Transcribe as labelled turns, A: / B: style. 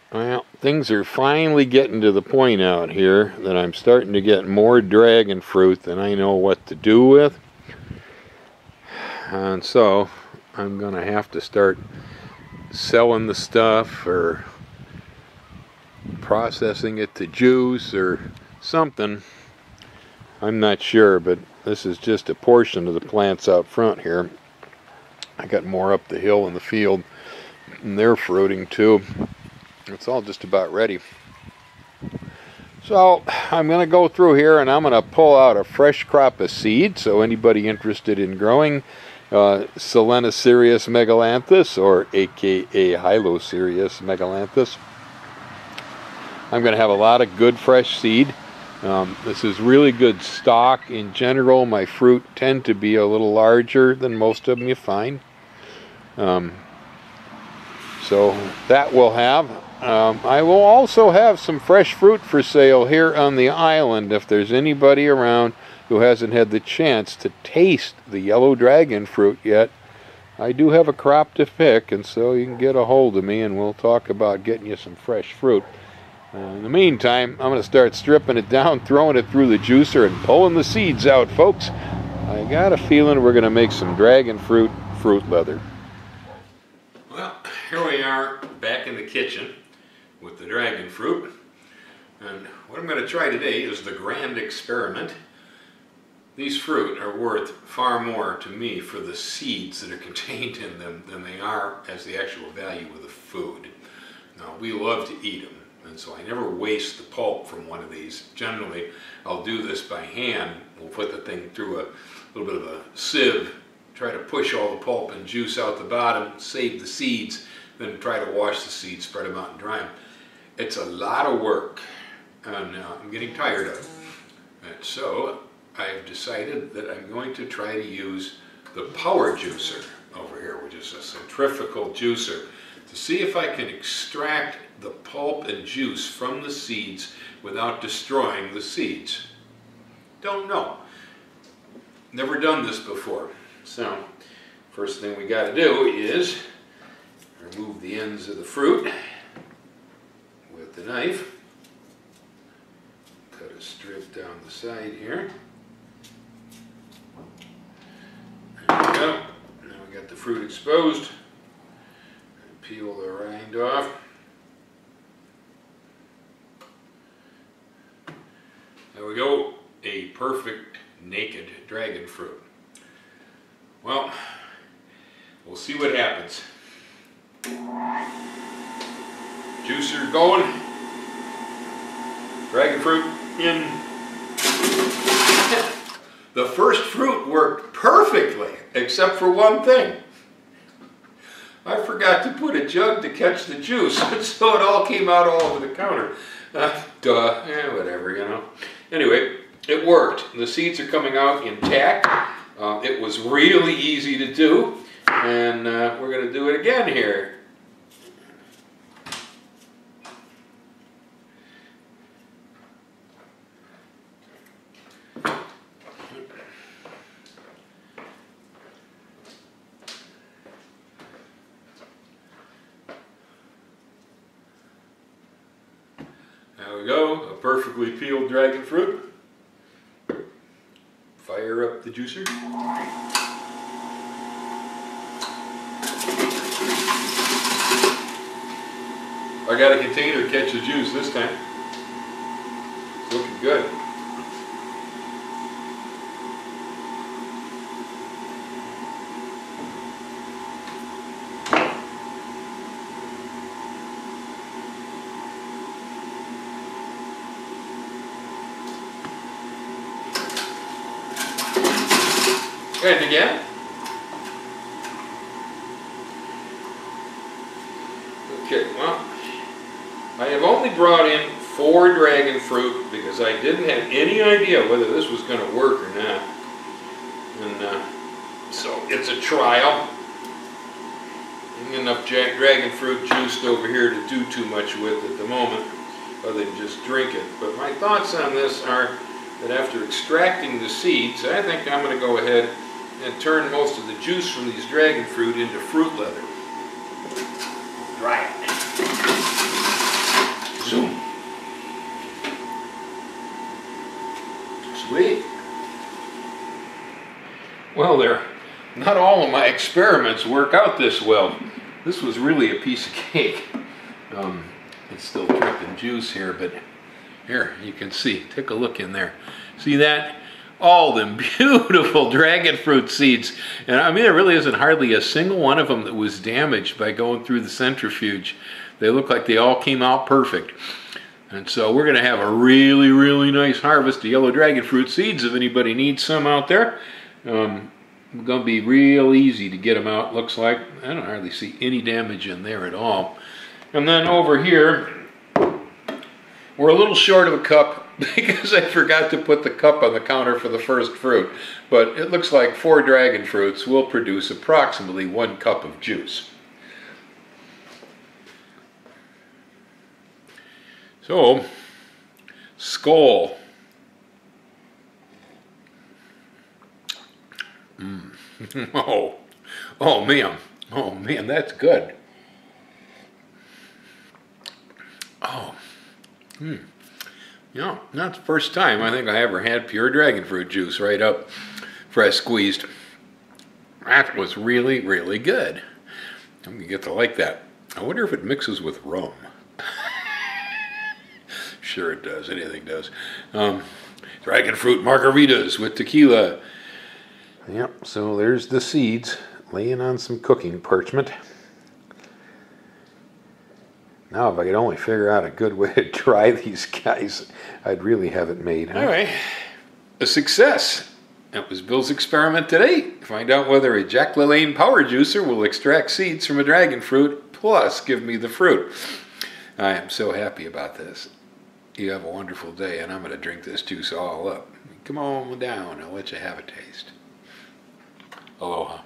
A: Well, things are finally getting to the point out here that I'm starting to get more dragon fruit than I know what to do with. And so I'm going to have to start selling the stuff or processing it to juice or something. I'm not sure, but this is just a portion of the plants out front here. I got more up the hill in the field, and they're fruiting too. It's all just about ready. So I'm going to go through here and I'm going to pull out a fresh crop of seed. So anybody interested in growing Selenocereus megalanthus, or aka Hylocereus megalanthus, I'm going to have a lot of good fresh seed. This is really good stock. In general, my fruit tend to be a little larger than most of them you find. So that we'll have. I will also have some fresh fruit for sale here on the island if there's anybody around who hasn't had the chance to taste the yellow dragon fruit yet. I do have a crop to pick, and so you can get a hold of me and we'll talk about getting you some fresh fruit. In the meantime, I'm going to start stripping it down, throwing it through the juicer, and pulling the seeds out, folks. I got a feeling we're going to make some dragon fruit leather. Well, here we are back in the kitchen with the dragon fruit. And what I'm going to try today is the grand experiment. These fruit are worth far more to me for the seeds that are contained in them than they are as the actual value of the food. Now, we love to eat them, and so I never waste the pulp from one of these. Generally, I'll do this by hand. We'll put the thing through a little bit of a sieve, try to push all the pulp and juice out the bottom, save the seeds, then try to wash the seeds, spread them out and dry them. It's a lot of work, and I'm getting tired of it. And so I've decided that I'm going to try to use the power juicer over here, which is a centrifugal juicer, to see if I can extract the pulp and juice from the seeds without destroying the seeds. Don't know. Never done this before. So, first thing we got to do is remove the ends of the fruit with the knife. Cut a strip down the side here. There we go. Now we got the fruit exposed. Peel the rind off. There we go. A perfect naked dragon fruit. Well, we'll see what happens. Juicer going. Dragon fruit in. The first fruit worked perfectly, except for one thing. I forgot to put a jug to catch the juice, so it all came out all over the counter. Whatever, you know. Anyway, it worked. The seeds are coming out intact. It was really easy to do, and we're going to do it again here. There we go, a perfectly peeled dragon fruit. Fire up the juicer. I got a container to catch the juice this time. It's looking good. And again. Okay, well, I have only brought in 4 dragon fruit because I didn't have any idea whether this was going to work or not. And so it's a trial. Enough dragon fruit juiced over here to do too much with at the moment, other than just drink it. But my thoughts on this are that after extracting the seeds, I think I'm going to go ahead and turn most of the juice from these dragon fruit into fruit leather. Dry it. Well, not all of my experiments work out this well. This was really a piece of cake. It's still dripping juice here, but here you can see. Take a look in there. See that? All them beautiful dragon fruit seeds. And I mean, there really isn't hardly a single one of them that was damaged by going through the centrifuge. They look like they all came out perfect. And so we're going to have a really, really nice harvest of yellow dragon fruit seeds if anybody needs some out there. It's going to be real easy to get them out, looks like. I don't hardly see any damage in there at all. And then over here, we're a little short of a cup because I forgot to put the cup on the counter for the first fruit. But it looks like 4 dragon fruits will produce approximately 1 cup of juice. So, skull. Oh man, that's good. Yeah, not the first time I think I ever had pure dragon fruit juice right up, fresh squeezed. That was really, really good. I'm gonna get to like that. I wonder if it mixes with rum. Sure it does, anything does. Dragon fruit margaritas with tequila. Yep, so there's the seeds laying on some cooking parchment. Now if I could only figure out a good way to dry these guys, I'd really have it made. Huh? All right, a success. That was Bill's experiment today. Find out whether a Jack LaLanne power juicer will extract seeds from a dragon fruit, plus give me the fruit. I am so happy about this. You have a wonderful day, and I'm going to drink this juice all up. Come on down, I'll let you have a taste. Aloha.